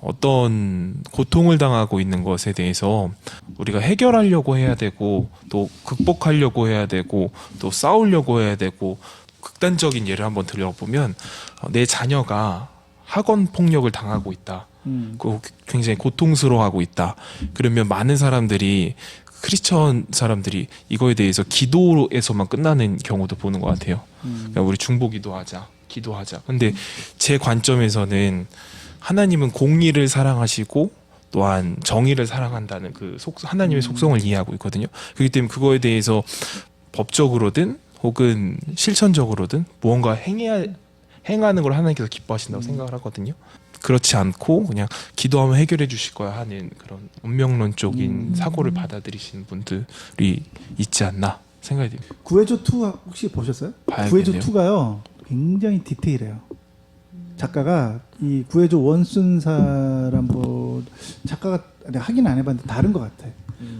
어떤 고통을 당하고 있는 것에 대해서 우리가 해결하려고 해야 되고 또 극복하려고 해야 되고 또 싸우려고 해야 되고 극단적인 예를 한번 들어보면 내 자녀가 학원 폭력을 당하고 있다. 그 굉장히 고통스러워하고 있다. 그러면 많은 사람들이 크리스천 사람들이 이거에 대해서 기도에서만 끝나는 경우도 보는 것 같아요. 그러니까 우리 중보기도하자, 기도하자. 근데 제 관점에서는 하나님은 공의를 사랑하시고 또한 정의를 사랑한다는 그 하나님의 속성을 이해하고 있거든요. 그렇기 때문에 그거에 대해서 법적으로든 혹은 실천적으로든 무언가 행하는 걸 하나님께서 기뻐하신다고 생각을 하거든요. 그렇지 않고 그냥 기도하면 해결해 주실 거야 하는 그런 운명론적인 사고를 받아들이시는 분들이 있지 않나 생각이 듭니다. 구해줘 2 혹시 보셨어요? 구해줘 봐야겠네요. 2가요. 굉장히 디테일해요. 작가가 이 구해줘 1 쓴 사람 작가가 하긴 안 해봤는데 다른 것 같아.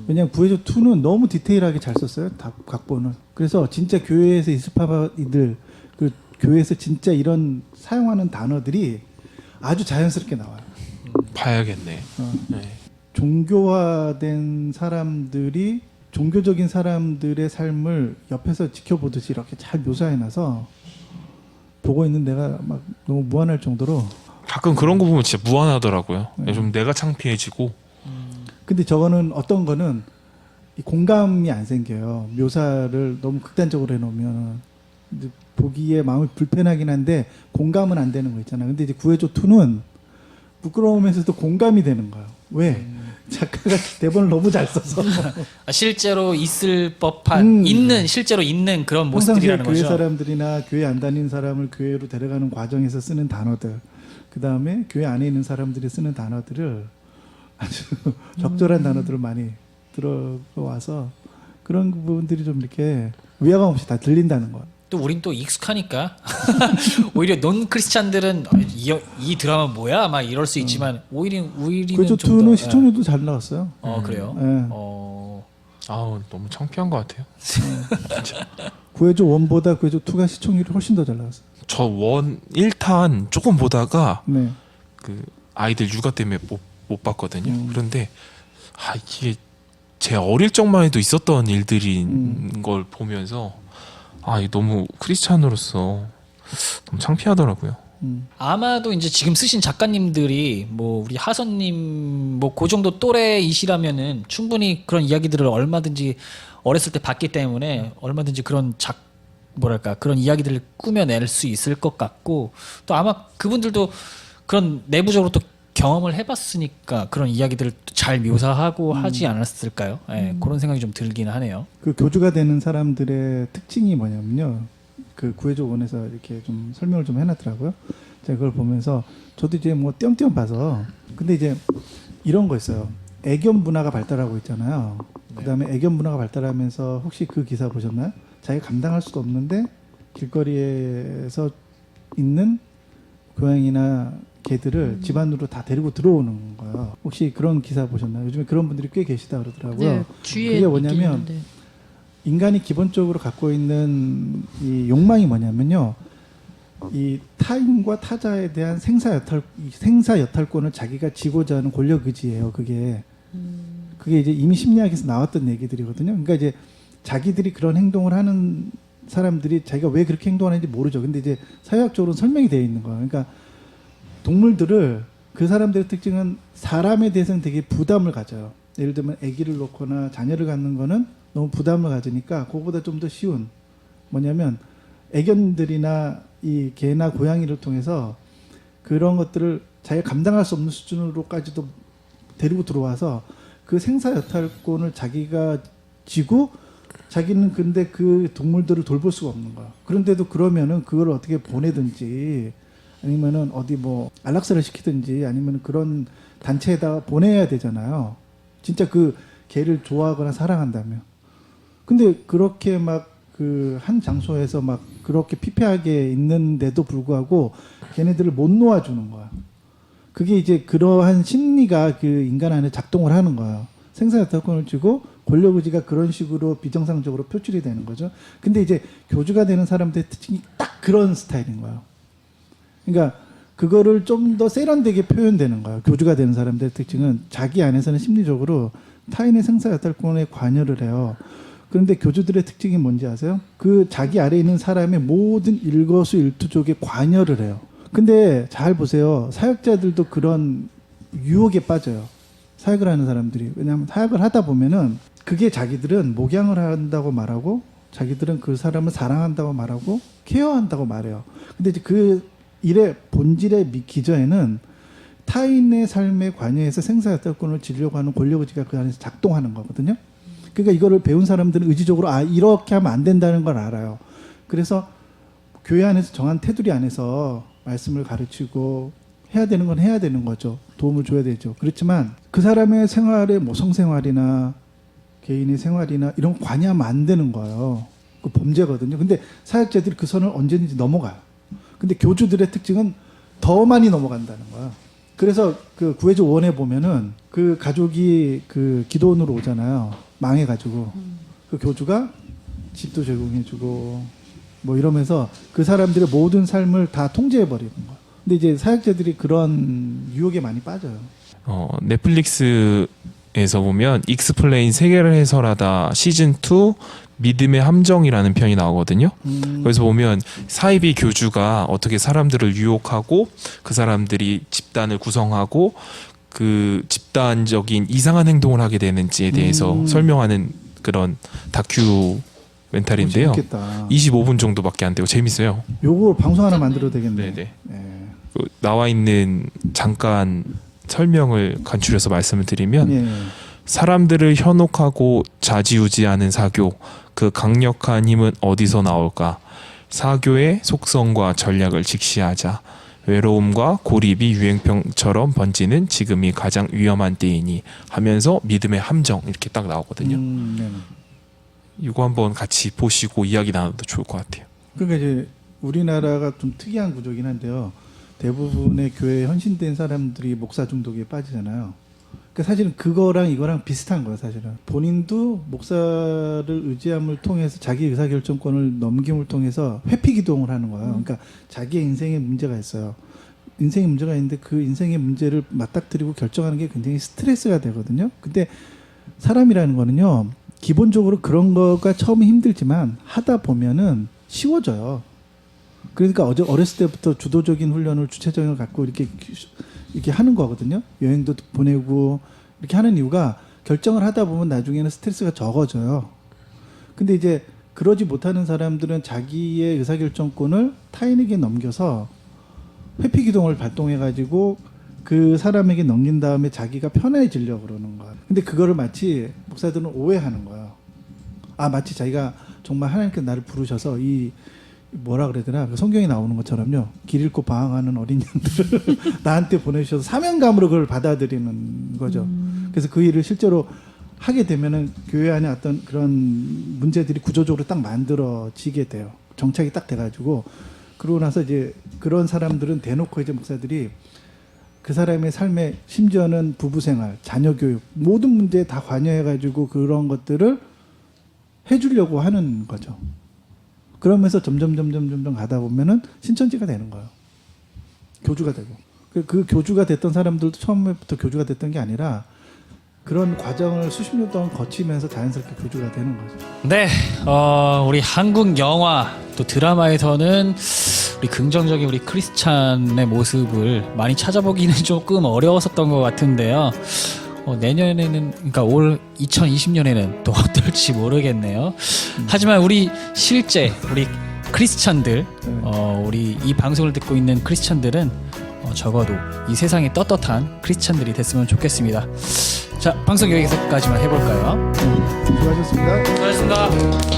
왜냐면 구해줘 2는 너무 디테일하게 잘 썼어요. 각본을. 그래서 진짜 교회에서 있을 파바이들 그 교회에서 진짜 이런 사용하는 단어들이 아주 자연스럽게 나와요. 봐야겠네. 네. 종교화된 사람들이 종교적인 사람들의 삶을 옆에서 지켜보듯이 이렇게 잘 묘사해놔서 보고 있는 내가 막 너무 무안할 정도로. 가끔 그런 거 보면 진짜 무안하더라고요. 네. 좀 내가 창피해지고. 근데 저거는 어떤 거는 이 공감이 안 생겨요. 묘사를 너무 극단적으로 해놓으면 이제 보기에 마음이 불편하긴 한데 공감은 안 되는 거 있잖아요. 근데 이제 구해줘 2는 부끄러우면서도 공감이 되는 거예요. 왜? 작가가 대본을 너무 잘 써서 실제로 있을 법한 실제로 있는 그런 모습들이라는 평상시에 거죠. 교회 사람들이나 교회 안 다니는 사람을 교회로 데려가는 과정에서 쓰는 단어들, 그 다음에 교회 안에 있는 사람들이 쓰는 단어들을 아주 적절한 단어들을 많이 들어와서 그런 부분들이 좀 이렇게 위화감 없이 다 들린다는 거. 또 우린 또 익숙하니까 오히려 논 크리스찬들은 이 드라마 뭐야 막 이럴 수 있지만 우리는 그래서 좀 2는 더, 시청률도 잘 나왔어요. 그래요. 예. 아우 너무 창피한 것 같아요. 구해줘 1보다 구해줘 2가 시청률이 훨씬 더 잘 나왔어요. 저 1탄 조금 보다가 네. 그 아이들 육아 때문에 못 봤거든요. 그런데 이게 제 어릴 적만 해도 있었던 일들인 걸 보면서 이게 너무 크리스찬으로서 너무 창피하더라고요. 아마도 이제 지금 쓰신 작가님들이 뭐 우리 하선님 뭐 그 정도 또래이시라면은 충분히 그런 이야기들을 얼마든지 어렸을 때 봤기 때문에 얼마든지 그런 뭐랄까 그런 이야기들을 꾸며낼 수 있을 것 같고, 또 아마 그분들도 그런 내부적으로 또 경험을 해봤으니까 그런 이야기들을 잘 묘사하고 하지 않았을까요? 예, 그런 생각이 좀 들긴 하네요. 그 교주가 되는 사람들의 특징이 뭐냐면요. 그 구해적 원에서 이렇게 좀 설명을 좀 해놨더라고요. 제가 그걸 보면서 저도 이제 뭐 띄엄띄엄 봐서, 근데 이제 이런 거 있어요. 애견 문화가 발달하고 있잖아요. 그다음에 애견 문화가 발달하면서 혹시 그 기사 보셨나요? 자기가 감당할 수도 없는데 길거리에서 있는 고양이나 개들을 집안으로 다 데리고 들어오는 거예요. 혹시 그런 기사 보셨나요? 요즘에 그런 분들이 꽤 계시다 그러더라고요. 네, 주위에 그게 뭐냐면 있긴 있는데. 인간이 기본적으로 갖고 있는 이 욕망이 뭐냐면요. 이 타인과 타자에 대한 생사 여탈권을 자기가 지고자 하는 권력 의지예요. 그게 이제 이미 심리학에서 나왔던 얘기들이거든요. 그러니까 이제 자기들이 그런 행동을 하는 사람들이 자기가 왜 그렇게 행동하는지 모르죠. 근데 이제 사회학적으로는 설명이 되어 있는 거예요. 그러니까 동물들을, 그 사람들의 특징은 사람에 대해서는 되게 부담을 가져요. 예를 들면 아기를 놓거나 자녀를 갖는 거는 너무 부담을 가지니까 그거보다 좀 더 쉬운, 뭐냐면 애견들이나 이 개나 고양이를 통해서 그런 것들을 자기가 감당할 수 없는 수준으로까지도 데리고 들어와서 그 생사 여탈권을 자기가 지고, 자기는 근데 그 동물들을 돌볼 수가 없는 거야. 그런데도 그러면은 그걸 어떻게 보내든지 아니면은 어디 뭐 안락사를 시키든지 아니면 그런 단체에다가 보내야 되잖아요. 진짜 그 개를 좋아하거나 사랑한다면. 근데 그렇게 막 그 한 장소에서 막 그렇게 피폐하게 있는데도 불구하고 걔네들을 못 놓아주는 거야. 그게 이제 그러한 심리가 그 인간 안에 작동을 하는 거야. 생사여탈권을 주고 권력 의지가 그런 식으로 비정상적으로 표출이 되는 거죠. 근데 이제 교주가 되는 사람들의 특징이 딱 그런 스타일인 거예요. 그러니까 그거를 좀 더 세련되게 표현되는 거예요. 교주가 되는 사람들의 특징은 자기 안에서는 심리적으로 타인의 생사여탈권에 관여를 해요. 그런데 교주들의 특징이 뭔지 아세요? 그 자기 아래에 있는 사람의 모든 일거수일투족에 관여를 해요. 근데 잘 보세요. 사역자들도 그런 유혹에 빠져요. 사역을 하는 사람들이. 왜냐하면 사역을 하다 보면은 그게 자기들은 목양을 한다고 말하고 자기들은 그 사람을 사랑한다고 말하고 케어한다고 말해요. 근데 이제 그 일의 본질의 기저에는 타인의 삶에 관여해서 생사여탈권을 지려고 하는 권력의지가 그 안에서 작동하는 거거든요. 그러니까 이거를 배운 사람들은 의지적으로 이렇게 하면 안 된다는 걸 알아요. 그래서 교회 안에서 정한 테두리 안에서 말씀을 가르치고 해야 되는 건 해야 되는 거죠. 도움을 줘야 되죠. 그렇지만 그 사람의 생활에 뭐 성생활이나 개인의 생활이나 이런 거 관여하면 안 되는 거예요. 그 범죄거든요. 근데 사역자들이 그 선을 언제든지 넘어가요. 근데 교주들의 특징은 더 많이 넘어간다는 거야. 그래서 그 구해적 원에 보면은 그 가족이 그 기도원으로 오잖아요. 망해가지고 그 교주가 집도 제공해주고 뭐 이러면서 그 사람들의 모든 삶을 다 통제해버리는 거야. 근데 이제 사역자들이 그런 유혹에 많이 빠져요. 넷플릭스에서 보면 익스플레인 세계를 해설하다 시즌 2 믿음의 함정이라는 편이 나오거든요. 그래서 보면 사이비 교주가 어떻게 사람들을 유혹하고 그 사람들이 집단을 구성하고 그 집단적인 이상한 행동을 하게 되는지에 대해서 설명하는 그런 다큐멘터리인데요. 재밌겠다. 25분 정도밖에 안 되고 재밌어요. 요거 방송 하나 만들어도 되겠네. 네네. 네. 그 나와 있는 잠깐 설명을 간추려서 말씀을 드리면 예. 사람들을 현혹하고 좌지우지하는 사교, 그 강력한 힘은 어디서 나올까? 사교의 속성과 전략을 직시하자. 외로움과 고립이 유행병처럼 번지는 지금이 가장 위험한 때이니 하면서 믿음의 함정 이렇게 딱 나오거든요. 네네. 이거 한번 같이 보시고 이야기 나눠도 좋을 것 같아요. 그러니까 이제 우리나라가 좀 특이한 구조긴 한데요. 대부분의 교회에 헌신된 사람들이 목사 중독에 빠지잖아요. 그러니까 사실은 그거랑 이거랑 비슷한 거예요. 사실은 본인도 목사를 의지함을 통해서 자기 의사결정권을 넘김을 통해서 회피기동을 하는 거예요. 그러니까 자기의 인생에 문제가 있어요. 인생에 문제가 있는데 그 인생의 문제를 맞닥뜨리고 결정하는 게 굉장히 스트레스가 되거든요. 근데 사람이라는 거는요. 기본적으로 그런 거가 처음에 힘들지만 하다 보면은 쉬워져요. 그러니까 어렸을 때부터 주도적인 훈련을 주체적인 걸 갖고 이렇게 하는 거거든요. 여행도 보내고 이렇게 하는 이유가 결정을 하다 보면 나중에는 스트레스가 적어져요. 근데 이제 그러지 못하는 사람들은 자기의 의사결정권을 타인에게 넘겨서 회피기동을 발동해가지고 그 사람에게 넘긴 다음에 자기가 편해지려고 그러는 거야. 근데 그거를 마치 목사들은 오해하는 거예요. 아, 마치 자기가 정말 하나님께서 나를 부르셔서 이 뭐라 그래야 되나, 그 성경에 나오는 것처럼요, 길 잃고 방황하는 어린 양들을 나한테 보내주셔서 사명감으로 그걸 받아들이는 거죠. 그래서 그 일을 실제로 하게 되면은 교회 안에 어떤 그런 문제들이 구조적으로 딱 만들어지게 돼요. 정착이 딱 돼가지고. 그러고 나서 이제 그런 사람들은 대놓고 이제 목사들이 그 사람의 삶에, 심지어는 부부생활, 자녀교육, 모든 문제에 다 관여해가지고 그런 것들을 해주려고 하는 거죠. 그러면서 점점 가다 보면은 신천지가 되는 거예요. 교주가 되고. 그 교주가 됐던 사람들도 처음부터 교주가 됐던 게 아니라 그런 과정을 수십 년 동안 거치면서 자연스럽게 교주가 되는 거죠. 네, 우리 한국 영화 또 드라마에서는 우리 긍정적인 우리 크리스찬의 모습을 많이 찾아보기는 조금 어려웠었던 것 같은데요. 내년에는, 그러니까 올 2020년에는 또 어떨지 모르겠네요. 하지만 우리 실제 우리 크리스찬들, 우리 이 방송을 듣고 있는 크리스찬들은 적어도 이 세상에 떳떳한 크리스찬들이 됐으면 좋겠습니다. 자, 방송 여기까지만 해볼까요? 수고하셨습니다. 수고하셨습니다.